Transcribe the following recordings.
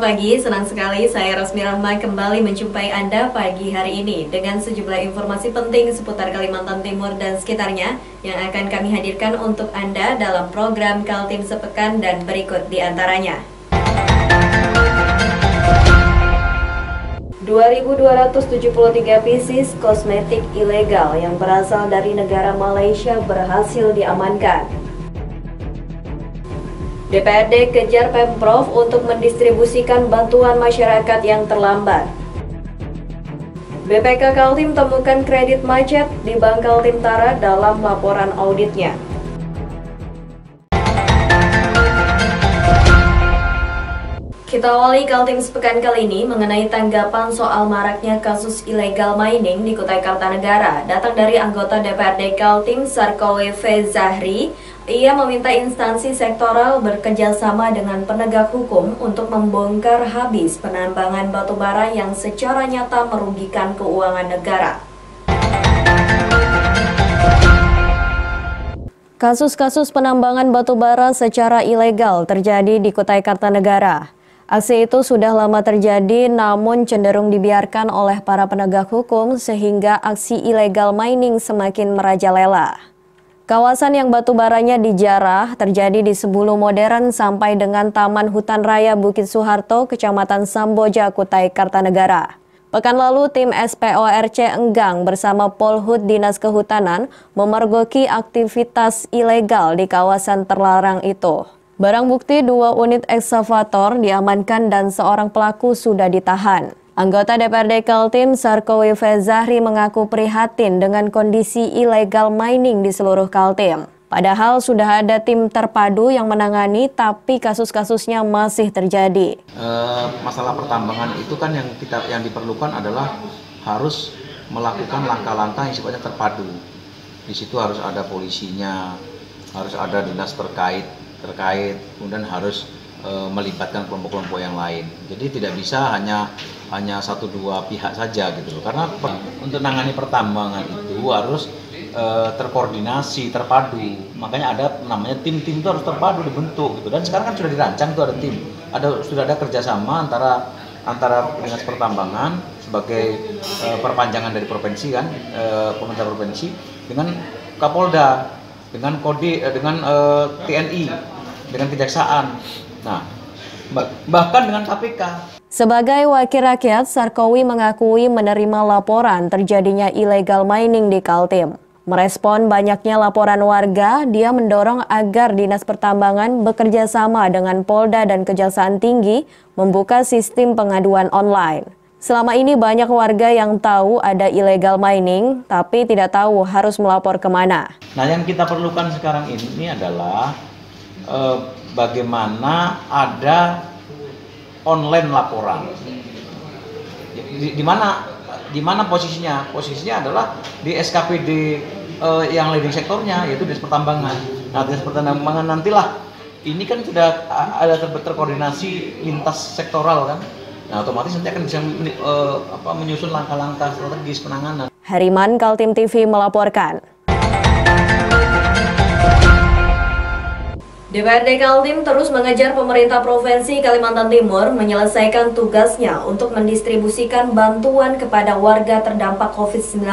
pagi, senang sekali saya Rosmi Rahma kembali menjumpai Anda pagi hari ini dengan sejumlah informasi penting seputar Kalimantan Timur dan sekitarnya yang akan kami hadirkan untuk Anda dalam program Kaltim Sepekan dan berikut di antaranya. 2.273 pieces kosmetik ilegal yang berasal dari negara Malaysia berhasil diamankan. DPRD kejar Pemprov untuk mendistribusikan bantuan masyarakat yang terlambat. BPK Kaltim temukan kredit macet di Bank Kaltim Tara dalam laporan auditnya. Kita awali Kaltim Sepekan kali ini mengenai tanggapan soal maraknya kasus illegal mining di Kutai Kartanegara. Datang dari anggota DPRD Kaltim Sarkowi V. Zahri. Ia meminta instansi sektoral bekerjasama dengan penegak hukum untuk membongkar habis penambangan batubara yang secara nyata merugikan keuangan negara. Kasus-kasus penambangan batubara secara ilegal terjadi di Kutai Kartanegara. Aksi itu sudah lama terjadi namun cenderung dibiarkan oleh para penegak hukum sehingga aksi ilegal mining semakin merajalela. Kawasan yang batubaranya dijarah terjadi di Sebulu Modern sampai dengan Taman Hutan Raya Bukit Soeharto, Kecamatan Samboja, Kutai Kartanegara. Pekan lalu, tim SPORC Enggang bersama Polhut Dinas Kehutanan memergoki aktivitas ilegal di kawasan terlarang itu. Barang bukti 2 unit ekskavator diamankan dan seorang pelaku sudah ditahan. Anggota DPRD Kaltim Sarkowi V. Zahri mengaku prihatin dengan kondisi ilegal mining di seluruh Kaltim. Padahal sudah ada tim terpadu yang menangani, tapi kasus-kasusnya masih terjadi. Masalah pertambangan itu kan yang diperlukan adalah harus melakukan langkah-langkah yang sifatnya terpadu. Di situ harus ada polisinya, harus ada dinas terkait, kemudian harus melibatkan kelompok-kelompok yang lain. Jadi tidak bisa hanya 1-2 pihak saja gitu loh. Karena untuk menangani pertambangan itu harus terkoordinasi, terpadu. Makanya ada namanya tim-tim itu harus terpadu dibentuk gitu. Dan sekarang kan sudah dirancang tuh ada tim. Sudah ada kerjasama antara dinas pertambangan sebagai perpanjangan dari provinsi kan, pemerintah provinsi dengan Kapolda, dengan TNI, dengan Kejaksaan. Nah, bahkan dengan KPK. Sebagai wakil rakyat, Sarkowi mengakui menerima laporan terjadinya illegal mining di Kaltim. Merespon banyaknya laporan warga, dia mendorong agar Dinas Pertambangan bekerja sama dengan Polda dan Kejaksaan Tinggi membuka sistem pengaduan online. Selama ini banyak warga yang tahu ada illegal mining, tapi tidak tahu harus melapor kemana. Nah, yang kita perlukan sekarang ini adalah bagaimana ada online laporan. Di mana posisinya? Posisinya adalah di SKPD yang leading sektornya, yaitu Dinas Pertambangan. Nah, Dinas Pertambangan nantilah ini kan sudah ada terkoordinasi lintas sektoral kan. Nah, otomatis nanti akan bisa menyusun langkah-langkah strategis penanganan. Hariman Kaltim TV melaporkan. DPRD Kaltim terus mengejar pemerintah Provinsi Kalimantan Timur menyelesaikan tugasnya untuk mendistribusikan bantuan kepada warga terdampak COVID-19.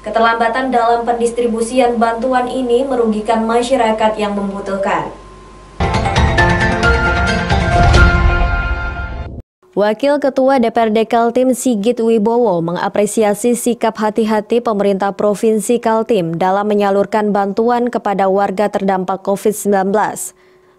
Keterlambatan dalam pendistribusian bantuan ini merugikan masyarakat yang membutuhkan. Wakil Ketua DPRD Kaltim Sigit Wibowo mengapresiasi sikap hati-hati pemerintah Provinsi Kaltim dalam menyalurkan bantuan kepada warga terdampak COVID-19.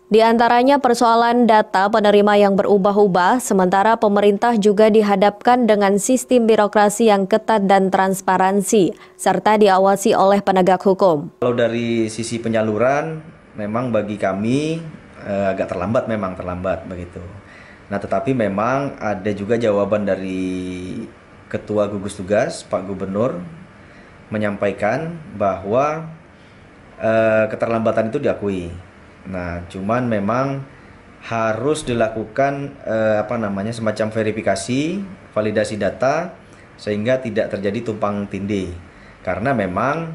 Di antaranya persoalan data penerima yang berubah-ubah, sementara pemerintah juga dihadapkan dengan sistem birokrasi yang ketat dan transparansi, serta diawasi oleh penegak hukum. Kalau dari sisi penyaluran, memang bagi kami agak terlambat begitu. Nah, tetapi memang ada juga jawaban dari Ketua Gugus Tugas, Pak Gubernur, menyampaikan bahwa keterlambatan itu diakui. Nah, cuman memang harus dilakukan semacam verifikasi, validasi data, sehingga tidak terjadi tumpang tindih. Karena memang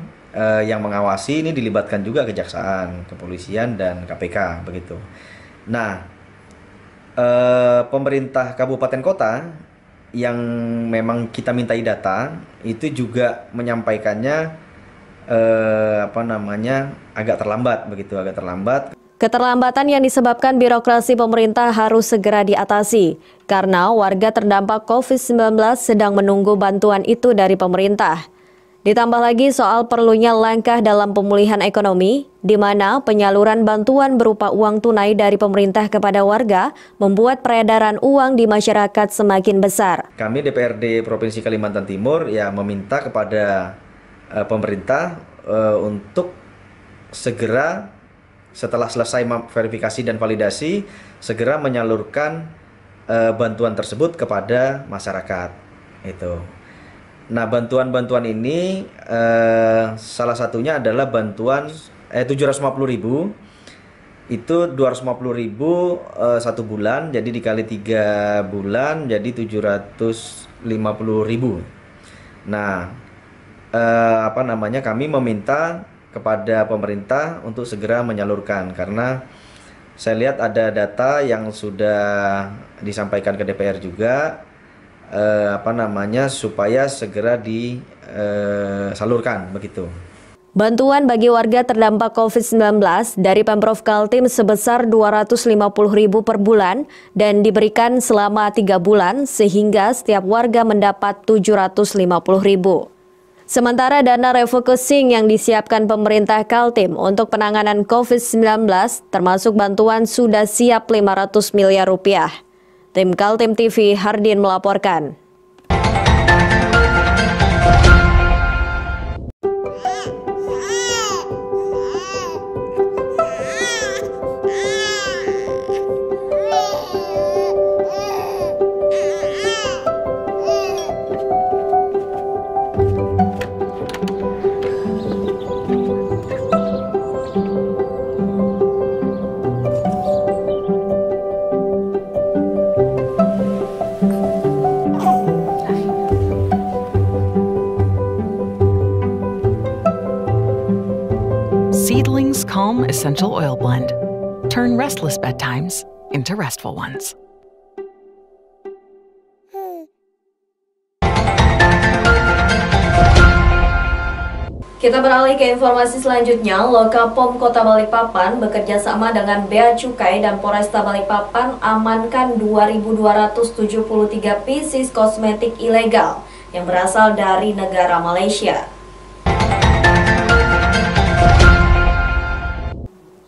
yang mengawasi ini dilibatkan juga Kejaksaan, Kepolisian, dan KPK begitu. Nah, pemerintah kabupaten kota yang memang kita mintai data itu juga menyampaikannya agak terlambat begitu, agak terlambat. Keterlambatan yang disebabkan birokrasi pemerintah harus segera diatasi karena warga terdampak COVID-19 sedang menunggu bantuan itu dari pemerintah. Ditambah lagi soal perlunya langkah dalam pemulihan ekonomi, di mana penyaluran bantuan berupa uang tunai dari pemerintah kepada warga membuat peredaran uang di masyarakat semakin besar. Kami DPRD Provinsi Kalimantan Timur ya meminta kepada pemerintah untuk segera setelah selesai verifikasi dan validasi, segera menyalurkan bantuan tersebut kepada masyarakat. Itu. Nah, bantuan-bantuan ini salah satunya adalah bantuan 750.000. Itu 250.000 satu bulan, jadi dikali 3 bulan jadi 750.000. Nah, kami meminta kepada pemerintah untuk segera menyalurkan karena saya lihat ada data yang sudah disampaikan ke DPR juga supaya segera disalurkan begitu. Bantuan bagi warga terdampak COVID-19 dari Pemprov Kaltim sebesar 250.000 per bulan dan diberikan selama 3 bulan sehingga setiap warga mendapat 750.000. Sementara dana refocusing yang disiapkan pemerintah Kaltim untuk penanganan COVID-19 termasuk bantuan sudah siap 500 miliar rupiah. Tim Kaltim TV Hardin melaporkan. Seedling's Calm Essential Oil Blend. Turn restless bedtimes into restful ones. Kita beralih ke informasi selanjutnya. Lokapom Kota Balikpapan bekerja sama dengan Bea Cukai dan Polresta Balikpapan amankan 2.273 pieces kosmetik ilegal yang berasal dari negara Malaysia.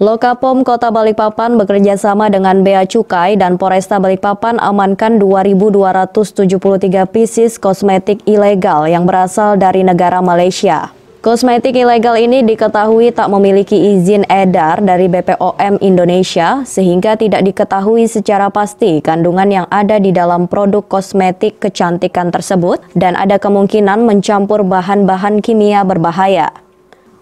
Lokapom Kota Balikpapan bekerja sama dengan Bea Cukai dan Polresta Balikpapan amankan 2.273 pieces kosmetik ilegal yang berasal dari negara Malaysia. Kosmetik ilegal ini diketahui tak memiliki izin edar dari BPOM Indonesia sehingga tidak diketahui secara pasti kandungan yang ada di dalam produk kosmetik kecantikan tersebut dan ada kemungkinan mencampur bahan-bahan kimia berbahaya.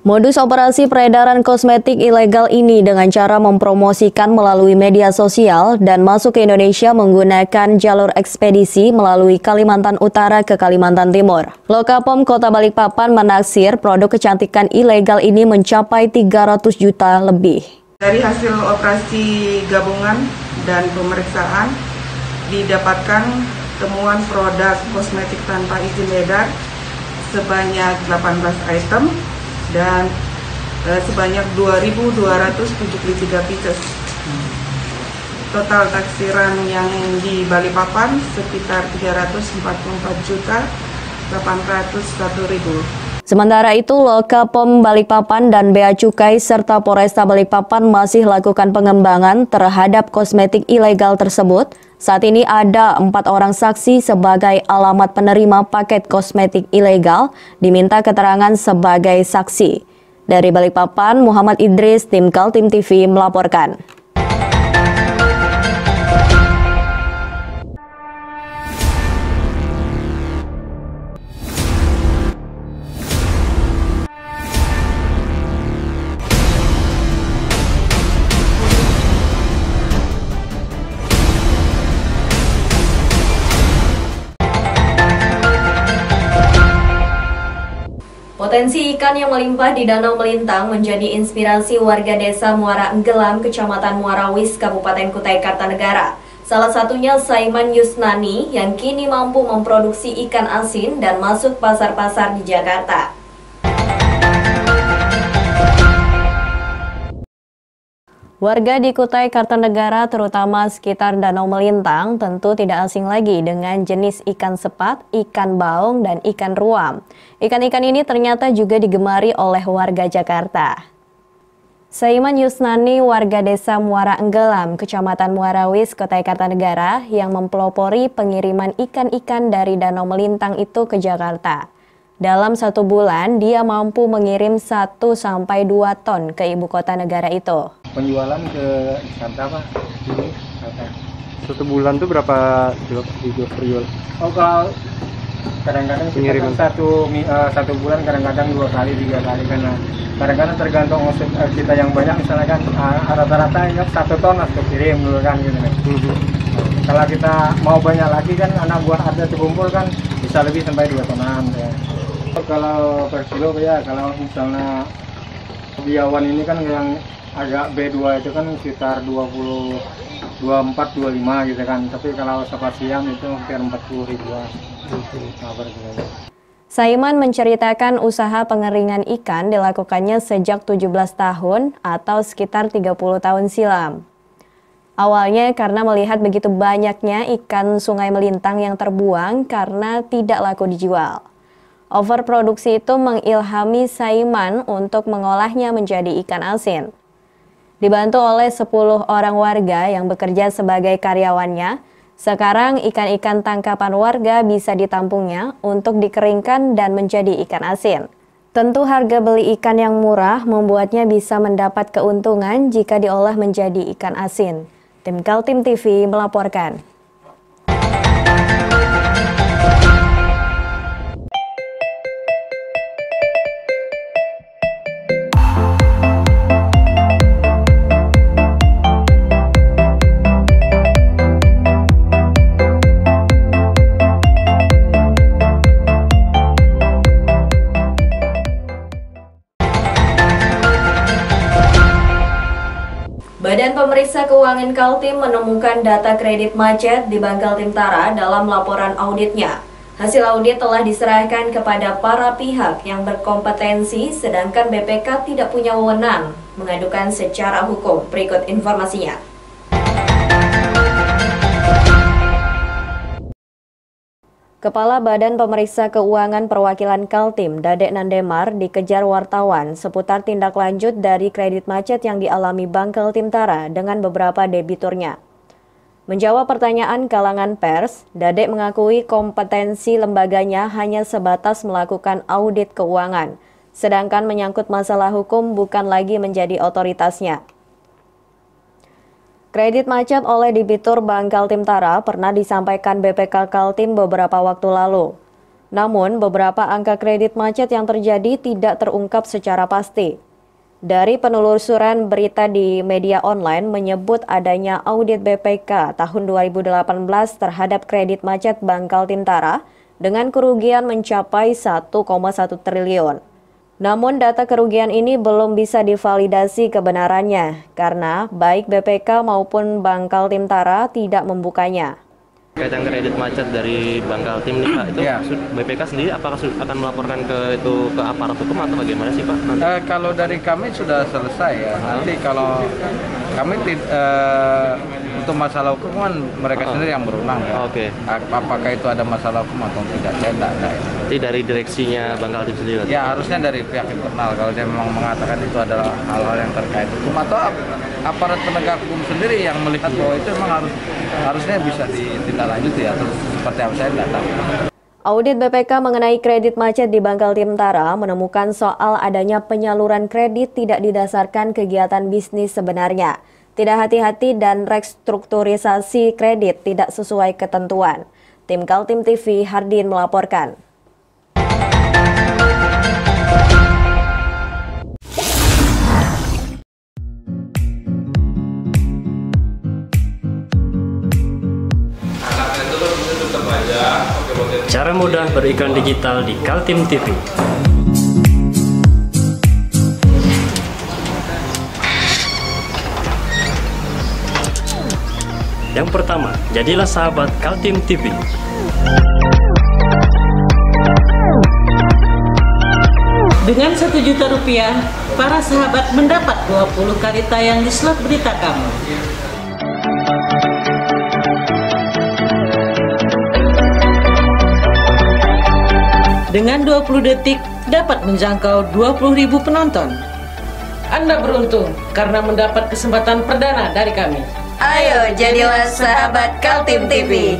Modus operasi peredaran kosmetik ilegal ini dengan cara mempromosikan melalui media sosial dan masuk ke Indonesia menggunakan jalur ekspedisi melalui Kalimantan Utara ke Kalimantan Timur. Lokapom Kota Balikpapan menaksir produk kecantikan ilegal ini mencapai 300 juta lebih. Dari hasil operasi gabungan dan pemeriksaan didapatkan temuan produk kosmetik tanpa izin edar sebanyak 18 item dan sebanyak 2.273 pieces. Total taksiran yang di Balikpapan sekitar 344.801.000. Sementara itu, Lokapom Balikpapan dan Bea Cukai serta Polresta Balikpapan masih lakukan pengembangan terhadap kosmetik ilegal tersebut. Saat ini ada 4 orang saksi sebagai alamat penerima paket kosmetik ilegal diminta keterangan sebagai saksi. Dari Balikpapan, Muhammad Idris, Tim Kaltim TV melaporkan. Potensi ikan yang melimpah di Danau Melintang menjadi inspirasi warga desa Muara Enggelam, Kecamatan Muarawis, Kabupaten Kutai Kartanegara. Salah satunya Saiman Yusnani yang kini mampu memproduksi ikan asin dan masuk pasar-pasar di Jakarta. Warga di Kutai Kartanegara terutama sekitar Danau Melintang tentu tidak asing lagi dengan jenis ikan sepat, ikan baung, dan ikan ruam. Ikan-ikan ini ternyata juga digemari oleh warga Jakarta. Saiman Yusnani, warga desa Muara Enggelam, Kecamatan Muarawis, Kutai Kartanegara, yang mempelopori pengiriman ikan-ikan dari Danau Melintang itu ke Jakarta. Dalam 1 bulan, dia mampu mengirim 1-2 ton ke ibu kota negara itu. Penjualan ke Jakarta Pak, ini satu bulan tuh berapa jual? Oh kalau kadang-kadang pengiriman satu bulan kadang-kadang 2 kali 3 kali karena kadang-kadang tergantung kita yang banyak misalnya kan rata-rata ya 1 ton harus kirim dulu kan gitu. Kalau kita mau banyak lagi kan anak buah ada terkumpul kan bisa lebih sampai 2 tonan ya. Kalau per kilo ya kalau misalnya biawan ini kan yang agak B2 itu kan sekitar 24-25 gitu kan, tapi kalau spasiam itu hampir 40 ribuan per kilo. Saiman menceritakan usaha pengeringan ikan dilakukannya sejak 17 tahun atau sekitar 30 tahun silam. Awalnya karena melihat begitu banyaknya ikan Sungai Melintang yang terbuang karena tidak laku dijual. Overproduksi itu mengilhami Saiman untuk mengolahnya menjadi ikan asin. Dibantu oleh 10 orang warga yang bekerja sebagai karyawannya, sekarang ikan-ikan tangkapan warga bisa ditampungnya untuk dikeringkan dan menjadi ikan asin. Tentu harga beli ikan yang murah membuatnya bisa mendapat keuntungan jika diolah menjadi ikan asin. Tim Kaltim TV melaporkan. Badan Pemeriksa Keuangan Kaltim menemukan data kredit macet di Bank Kaltim Tara dalam laporan auditnya. Hasil audit telah diserahkan kepada para pihak yang berkompetensi, sedangkan BPK tidak punya wewenang mengadukan secara hukum. Berikut informasinya. Kepala Badan Pemeriksa Keuangan Perwakilan Kaltim, Dadek Nandemar, dikejar wartawan seputar tindak lanjut dari kredit macet yang dialami Bank Kaltim Tara dengan beberapa debiturnya. Menjawab pertanyaan kalangan pers, Dadek mengakui kompetensi lembaganya hanya sebatas melakukan audit keuangan, sedangkan menyangkut masalah hukum bukan lagi menjadi otoritasnya. Kredit macet oleh debitur Bank Kaltim Tara pernah disampaikan BPK Kaltim beberapa waktu lalu. Namun, beberapa angka kredit macet yang terjadi tidak terungkap secara pasti. Dari penelusuran berita di media online menyebut adanya audit BPK tahun 2018 terhadap kredit macet Bank Kaltim Tara dengan kerugian mencapai 1,1 triliun. Namun data kerugian ini belum bisa divalidasi kebenarannya karena baik BPK maupun Bank Kaltim Tara tidak membukanya. Kaitan kredit macet dari Bank Kaltim nih Pak, itu BPK sendiri apakah akan melaporkan ke aparat hukum atau bagaimana sih Pak? Kalau dari kami sudah selesai ya. Nanti kalau kami untuk masalah hukum kan mereka sendiri yang berwenang ya. Oke. Apakah itu ada masalah hukum atau tidak, saya tidak ada. Jadi dari direksinya Bank Kaltim sendiri? Ya harusnya dari pihak internal kalau dia memang mengatakan itu adalah hal-hal yang terkait hukum atau aparat penegak hukum sendiri yang melihat bahwa itu memang harusnya bisa ditindaklanjuti atau seperti apa, saya tidak tahu. Audit BPK mengenai kredit macet di Bank Kaltim Tara menemukan soal adanya penyaluran kredit tidak didasarkan kegiatan bisnis sebenarnya, tidak hati-hati dan restrukturisasi kredit tidak sesuai ketentuan. Tim Kaltim TV Hardin melaporkan. Cara mudah beriklan digital di Kaltim TV. Yang pertama, jadilah sahabat Kaltim TV. Dengan Rp1.000.000, para sahabat mendapat 20 kali tayang di slot berita kamu. Dengan 20 detik dapat menjangkau 20.000 penonton. Anda beruntung karena mendapat kesempatan perdana dari kami. Ayo jadilah sahabat Kaltim TV.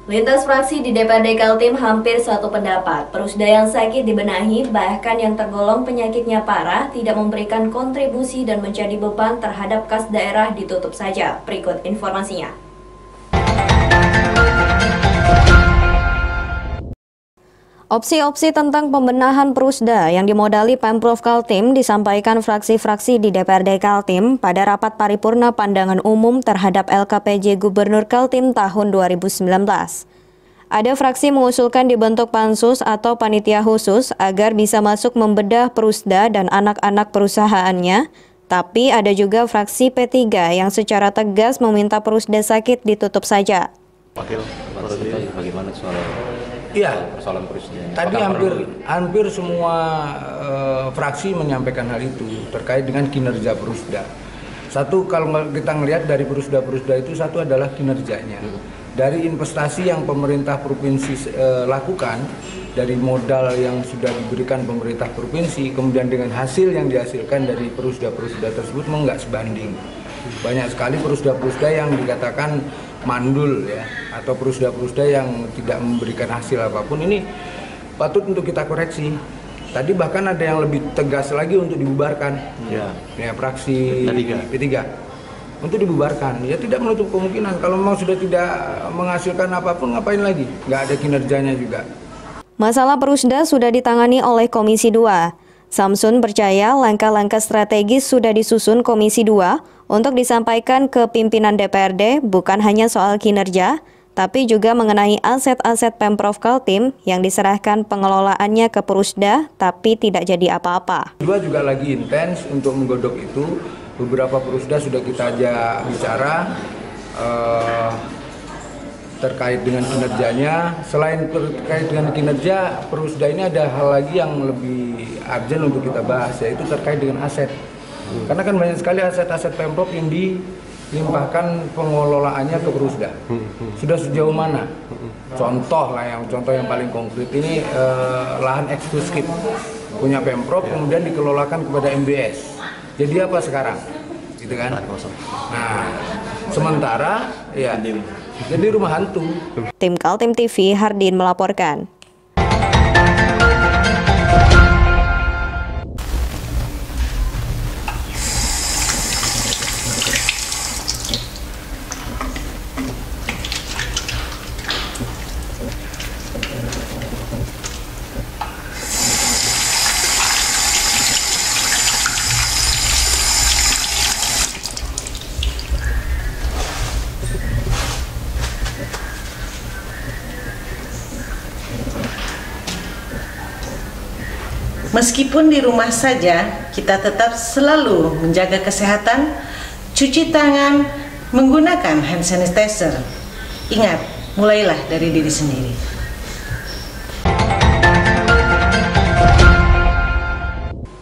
Lintas fraksi di DPRD Kaltim hampir satu pendapat. Perusda yang sakit dibenahi, bahkan yang tergolong penyakitnya parah, tidak memberikan kontribusi dan menjadi beban terhadap kas daerah ditutup saja. Berikut informasinya. Opsi-opsi tentang pembenahan Perusda yang dimodali Pemprov Kaltim disampaikan fraksi-fraksi di DPRD Kaltim pada rapat paripurna pandangan umum terhadap LKPJ Gubernur Kaltim tahun 2019. Ada fraksi mengusulkan dibentuk pansus atau panitia khusus agar bisa masuk membedah Perusda dan anak-anak perusahaannya, tapi ada juga fraksi P3 yang secara tegas meminta Perusda sakit ditutup saja. Wakil, bagaimana soal persoalan Perusda? Tadi hampir semua fraksi menyampaikan hal itu terkait dengan kinerja Perusda. Satu, kalau kita melihat dari Perusda itu, satu adalah kinerjanya. Dari investasi yang pemerintah provinsi lakukan, dari modal yang sudah diberikan pemerintah provinsi, kemudian dengan hasil yang dihasilkan dari Perusda tersebut memang nggak sebanding. Banyak sekali Perusda yang dikatakan mandul ya, atau Perusda yang tidak memberikan hasil apapun. Ini patut untuk kita koreksi. Tadi bahkan ada yang lebih tegas lagi untuk dibubarkan. Ya fraksi P3 untuk dibubarkan. Ya tidak menutup kemungkinan kalau memang sudah tidak menghasilkan apapun, ngapain lagi? Nggak ada kinerjanya juga. Masalah Perusda sudah ditangani oleh Komisi 2. Samsun percaya langkah-langkah strategis sudah disusun Komisi 2 untuk disampaikan ke pimpinan DPRD, bukan hanya soal kinerja, tapi juga mengenai aset-aset Pemprov Kaltim yang diserahkan pengelolaannya ke Perusda, tapi tidak jadi apa-apa. Dua juga lagi intens untuk menggodok itu. Beberapa Perusda sudah kita ajak bicara terkait dengan kinerjanya. Selain terkait dengan kinerja, Perusda ini ada hal lagi yang lebih urgent untuk kita bahas, yaitu terkait dengan aset. Karena kan banyak sekali aset-aset Pemprov yang dilimpahkan pengelolaannya ke Perusda. Sudah sejauh mana? Contoh yang paling konkret ini lahan eksklusif punya Pemprov, kemudian dikelolakan kepada MBS. Jadi apa sekarang? Gitu kan? Nah, sementara ya jadi rumah hantu. Tim Kaltim TV, Hardin melaporkan. Meskipun di rumah saja, kita tetap selalu menjaga kesehatan, cuci tangan, menggunakan hand sanitizer. Ingat, mulailah dari diri sendiri.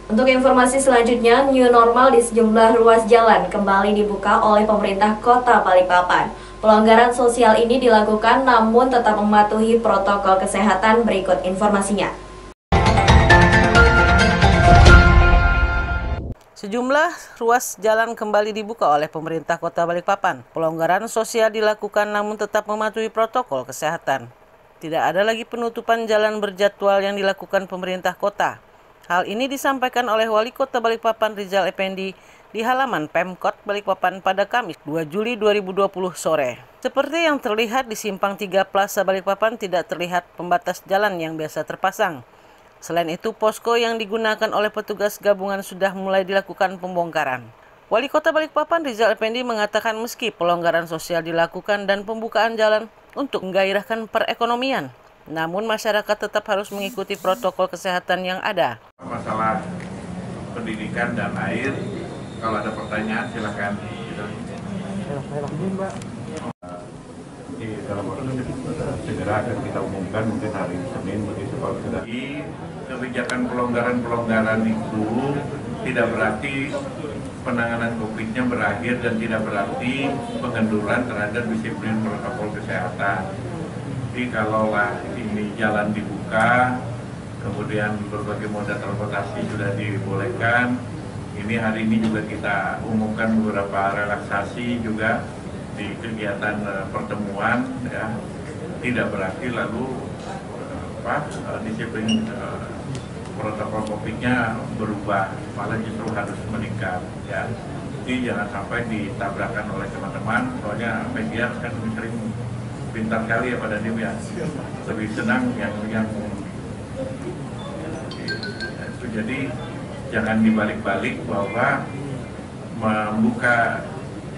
Untuk informasi selanjutnya, new normal di sejumlah ruas jalan kembali dibuka oleh pemerintah Kota Balikpapan. Pelonggaran sosial ini dilakukan namun tetap mematuhi protokol kesehatan. Berikut informasinya. Sejumlah ruas jalan kembali dibuka oleh pemerintah Kota Balikpapan. Pelonggaran sosial dilakukan namun tetap mematuhi protokol kesehatan. Tidak ada lagi penutupan jalan berjadwal yang dilakukan pemerintah kota. Hal ini disampaikan oleh Wali Kota Balikpapan Rizal Effendi di halaman Pemkot Balikpapan pada Kamis 2 Juli 2020 sore. Seperti yang terlihat di Simpang 3 Plaza Balikpapan, tidak terlihat pembatas jalan yang biasa terpasang. Selain itu, posko yang digunakan oleh petugas gabungan sudah mulai dilakukan pembongkaran. Wali Kota Balikpapan Rizal Effendi mengatakan meski pelonggaran sosial dilakukan dan pembukaan jalan untuk menggairahkan perekonomian, namun masyarakat tetap harus mengikuti protokol kesehatan yang ada. Masalah Pendidikan dan Air. Kalau ada pertanyaan silakan. Dalam waktu segera akan kita umumkan mungkin hari Senin begitu kalau sudah. Kebijakan pelonggaran itu tidak berarti penanganan COVID-nya berakhir dan tidak berarti pengenduran terhadap disiplin protokol kesehatan. Jadi kalaulah ini jalan dibuka, kemudian berbagai moda transportasi sudah dibolehkan, ini hari ini juga kita umumkan beberapa relaksasi juga di kegiatan pertemuan, ya. Tidak berarti lalu disiplin protokol COVID-nya berubah, malah justru harus meningkat, ya. Jadi jangan sampai ditabrakkan oleh teman-teman, soalnya media kan sering pintar kali ya pada dia, ya. Lebih senang yang itu. Jadi jangan dibalik-balik bahwa membuka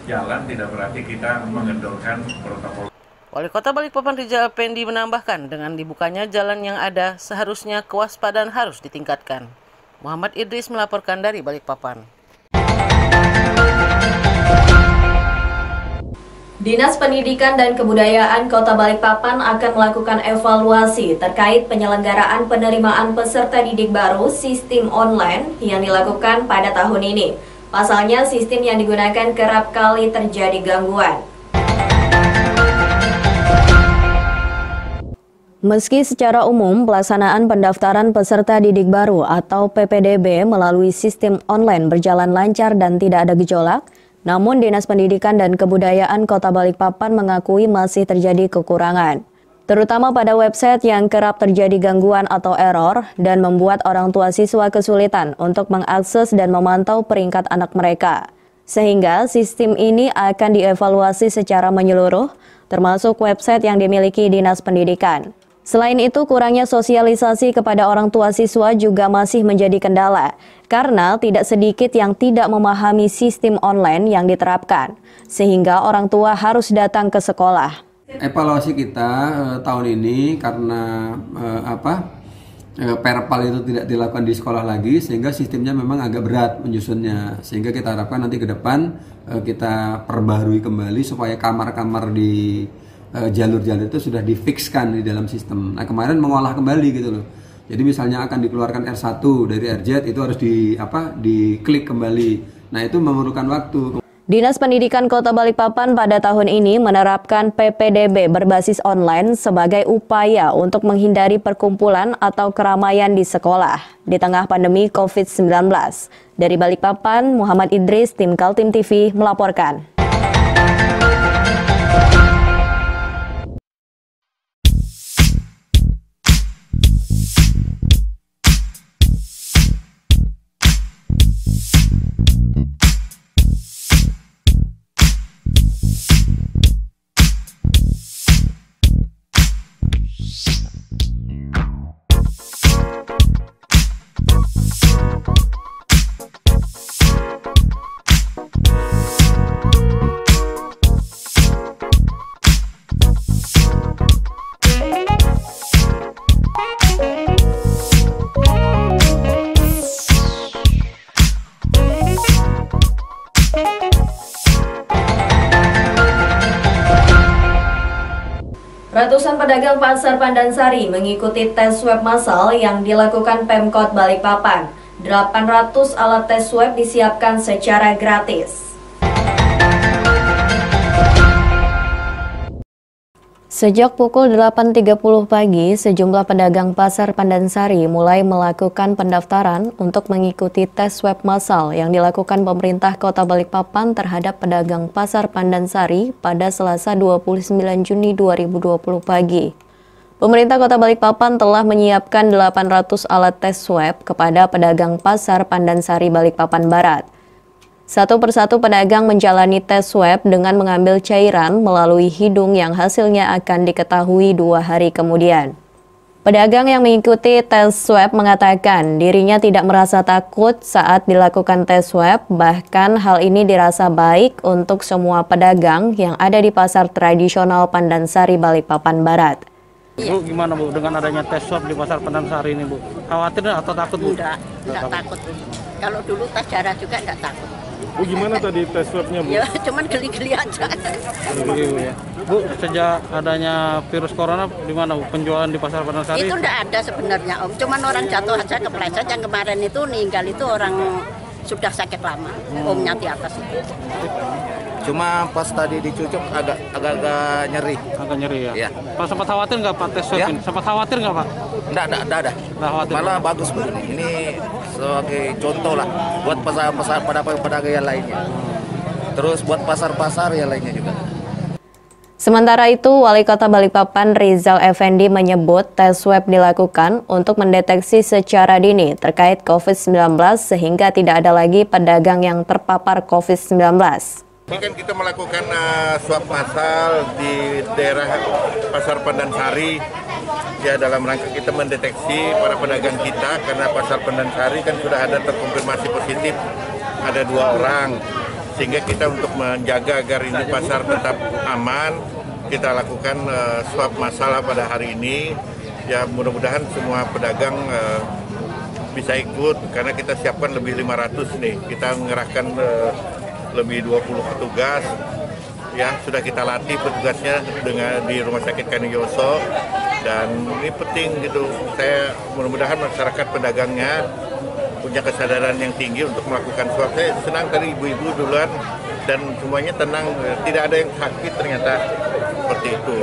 jalan tidak berarti kita mengendorkan protokol. Wali Kota Balikpapan Rizal Effendi menambahkan, dengan dibukanya jalan yang ada, seharusnya kewaspadaan harus ditingkatkan. Muhammad Idris melaporkan dari Balikpapan. Dinas Pendidikan dan Kebudayaan Kota Balikpapan akan melakukan evaluasi terkait penyelenggaraan penerimaan peserta didik baru sistem online yang dilakukan pada tahun ini. Pasalnya, sistem yang digunakan kerap kali terjadi gangguan. Meski secara umum pelaksanaan pendaftaran peserta didik baru atau PPDB melalui sistem online berjalan lancar dan tidak ada gejolak, namun Dinas Pendidikan dan Kebudayaan Kota Balikpapan mengakui masih terjadi kekurangan, terutama pada website yang kerap terjadi gangguan atau error dan membuat orang tua siswa kesulitan untuk mengakses dan memantau peringkat anak mereka. Sehingga sistem ini akan dievaluasi secara menyeluruh, termasuk website yang dimiliki Dinas Pendidikan. Selain itu, kurangnya sosialisasi kepada orang tua siswa juga masih menjadi kendala, karena tidak sedikit yang tidak memahami sistem online yang diterapkan, sehingga orang tua harus datang ke sekolah. Evaluasi kita tahun ini karena perpal itu tidak dilakukan di sekolah lagi, sehingga sistemnya memang agak berat menyusunnya, sehingga kita harapkan nanti ke depan kita perbaharui kembali supaya kamar-kamar di jalur-jalur itu sudah difikskan di dalam sistem. Nah, kemarin mengolah kembali gitu loh. Jadi misalnya akan dikeluarkan R1 dari RZ itu harus diklik kembali. Nah, itu memerlukan waktu. Dinas Pendidikan Kota Balikpapan pada tahun ini menerapkan PPDB berbasis online sebagai upaya untuk menghindari perkumpulan atau keramaian di sekolah di tengah pandemi COVID-19. Dari Balikpapan, Muhammad Idris, tim Kaltim TV melaporkan. Ratusan pedagang Pasar Pandansari mengikuti tes swab massal yang dilakukan Pemkot Balikpapan. 800 alat tes swab disiapkan secara gratis. Sejak pukul 8.30 pagi, sejumlah pedagang Pasar Pandansari mulai melakukan pendaftaran untuk mengikuti tes swab massal yang dilakukan pemerintah Kota Balikpapan terhadap pedagang Pasar Pandansari pada Selasa 29 Juni 2020 pagi. Pemerintah Kota Balikpapan telah menyiapkan 800 alat tes swab kepada pedagang Pasar Pandansari Balikpapan Barat. Satu persatu pedagang menjalani tes swab dengan mengambil cairan melalui hidung yang hasilnya akan diketahui 2 hari kemudian. Pedagang yang mengikuti tes swab mengatakan dirinya tidak merasa takut saat dilakukan tes swab, bahkan hal ini dirasa baik untuk semua pedagang yang ada di pasar tradisional Pandansari Balikpapan Barat. Bu, gimana Bu dengan adanya tes swab di Pasar Pandansari ini Bu? Khawatir atau takut Bu? Tidak takut. Kalau dulu tes darah juga nggak takut. Bu, gimana tadi tes swabnya, Bu? Ya, cuman geli-geli aja. Ya. Bu, sejak adanya virus corona, di mana Bu penjualan di Pasar Pandansari? Itu nggak ada sebenarnya, Om. Cuman orang jatuh aja kepleset. Yang kemarin itu meninggal itu orang sudah sakit lama, Omnya di atas itu. Cuma pas tadi dicucuk agak nyeri. Agak nyeri ya? Iya. Pak, sempat khawatir nggak Pak tes swab Ya? ini? Sempat khawatir nggak Pak? Nggak ada. Malah bagus begini. Ini sebagai contoh lah buat pasar pedagang yang lainnya. Terus buat pasar-pasar yang lainnya juga. Sementara itu, Wali Kota Balikpapan Rizal Effendi menyebut tes swab dilakukan untuk mendeteksi secara dini terkait COVID-19 sehingga tidak ada lagi pedagang yang terpapar COVID-19. Ini kan kita melakukan swab massal di daerah Pasar Pandansari ya, dalam rangka kita mendeteksi para pedagang kita, karena Pasar Pandansari kan sudah ada terkonfirmasi positif ada 2 orang, sehingga kita untuk menjaga agar ini pasar tetap aman, kita lakukan swab massal pada hari ini ya. Mudah-mudahan semua pedagang bisa ikut, karena kita siapkan lebih 500 nih, kita mengerahkan lebih 20 petugas ya, sudah kita latih petugasnya dengan di Rumah Sakit Kanioso, dan ini penting gitu. Saya mudah-mudahan masyarakat pedagangnya punya kesadaran yang tinggi untuk melakukan swab. Saya senang tadi ibu-ibu duluan dan semuanya tenang, tidak ada yang sakit ternyata, seperti itu.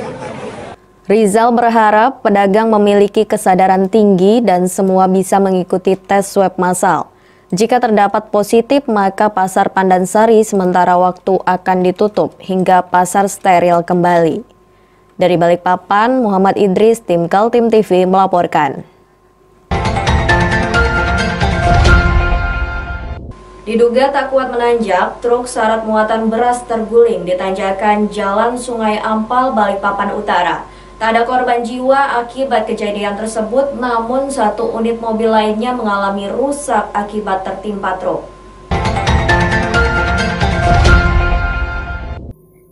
Rizal berharap pedagang memiliki kesadaran tinggi dan semua bisa mengikuti tes swab massal. Jika terdapat positif, maka Pasar Pandansari sementara waktu akan ditutup hingga pasar steril kembali. Dari Balikpapan, Muhammad Idris, tim Kaltim TV melaporkan. Diduga tak kuat menanjak, truk syarat muatan beras terguling di tanjakan Jalan Sungai Ampal, Balikpapan Utara. Tak ada korban jiwa akibat kejadian tersebut, namun 1 unit mobil lainnya mengalami rusak akibat tertimpa truk.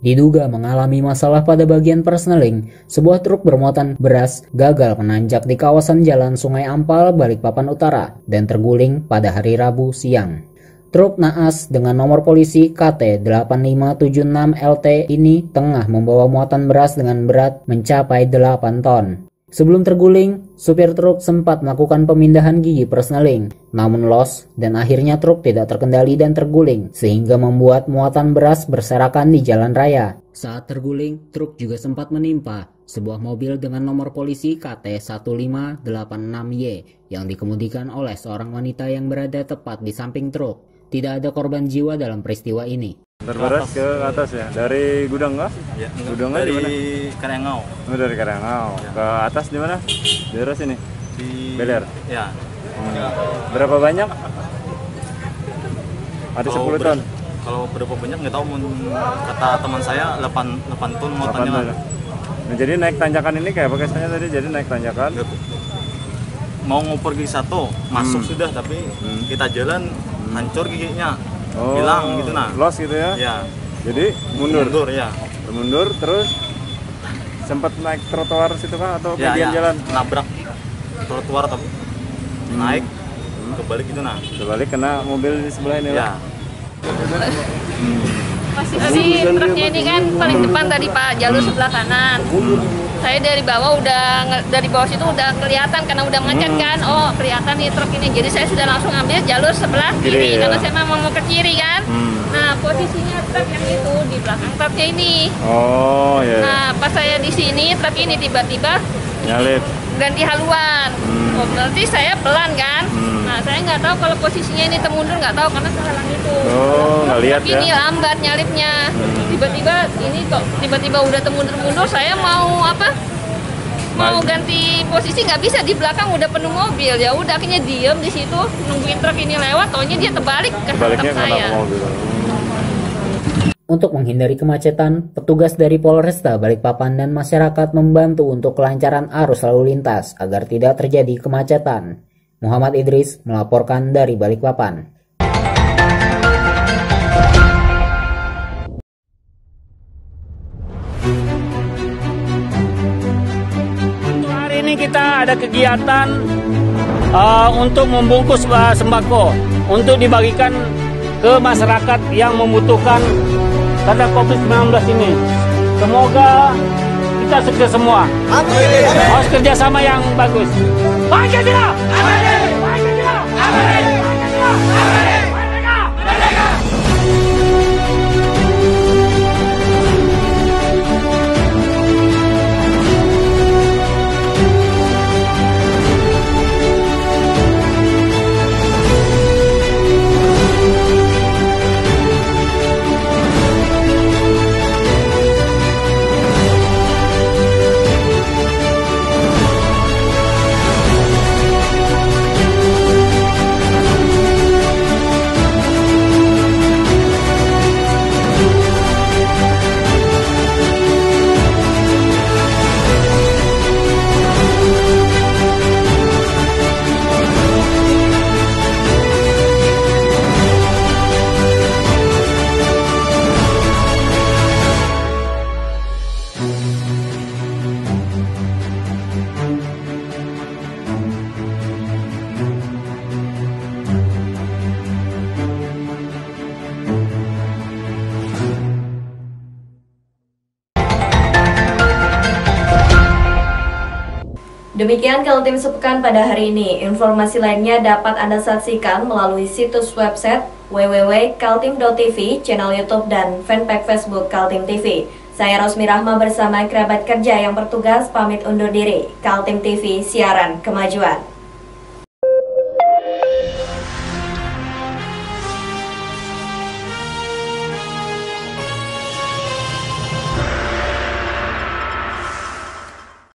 Diduga mengalami masalah pada bagian persneling, sebuah truk bermuatan beras gagal menanjak di kawasan Jalan Sungai Ampal, Balikpapan Utara, dan terguling pada hari Rabu siang. Truk naas dengan nomor polisi KT 8576 LT ini tengah membawa muatan beras dengan berat mencapai 8 ton. Sebelum terguling, supir truk sempat melakukan pemindahan gigi persneling, namun los dan akhirnya truk tidak terkendali dan terguling sehingga membuat muatan beras berserakan di jalan raya. Saat terguling, truk juga sempat menimpa sebuah mobil dengan nomor polisi KT 1586Y yang dikemudikan oleh seorang wanita yang berada tepat di samping truk. Tidak ada korban jiwa dalam peristiwa ini. Terberas ke atas ya? Dari gudang nggak? Ya, gudangnya di mana? Dari Karyangau. Oh, dari Karyangau. Ya. Ke atas di mana? Di daerah sini? Di Beler? Ya. Berapa banyak? Ada 10 ton? Kalau berapa banyak nggak tahu, kata teman saya 8 ton muatannya. Nah, jadi naik tanjakan ini kayak apa kesannya tadi? Jadi naik tanjakan? Mau ngoper gigi 1, masuk sudah, tapi kita jalan hancur giginya, hilang gitu nah. Los gitu ya? Ya. Jadi mundur? Mundur ya. Mundur terus sempat naik trotoar situ kah atau bagian jalan? Nabrak trotoar tapi naik kebalik gitu nah. Kebalik kena mobil di sebelah ini lah? Ya. Posisi truknya ini kan paling depan tadi Pak, jalur sebelah kanan. Saya dari bawah situ udah kelihatan karena udah macet kan. Oh, kelihatan nih truk ini. Jadi saya sudah langsung ambil jalur sebelah kiri karena saya mau ke kiri kan. Nah, posisinya truk yang itu di belakang truknya ini. Oh, iya. Nah, pas saya di sini truk ini tiba-tiba nyalip. Ganti haluan. Oh, berarti saya pelan kan. Nah, saya nggak tahu kalau posisinya ini termundur, nggak tahu karena terhalang itu. Oh, nggak lihat ya? Ini lambat nyalipnya. Tiba-tiba ini kok tiba-tiba udah termundur-mundur. Saya mau apa? Mau ganti posisi nggak bisa, di belakang udah penuh mobil. Ya udah akhirnya diem di situ nungguin truk ini lewat. Taunya dia terbalik ke hantam saya. Untuk menghindari kemacetan, petugas dari Polresta Balikpapan dan masyarakat membantu untuk kelancaran arus lalu lintas agar tidak terjadi kemacetan. Muhammad Idris melaporkan dari Balikpapan. Untuk hari ini kita ada kegiatan untuk membungkus sembako untuk dibagikan ke masyarakat yang membutuhkan karena COVID-19 ini. Semoga kita sukses semua. Harus kerjasama yang bagus. Pancasila! Pancasila! Pancasila! Demikian Kaltim Sepekan pada hari ini. Informasi lainnya dapat Anda saksikan melalui situs website www.kaltim.tv, channel YouTube dan fanpage Facebook Kaltim TV. Saya Rosmi Rahma bersama kerabat kerja yang bertugas pamit undur diri. Kaltim TV, siaran kemajuan.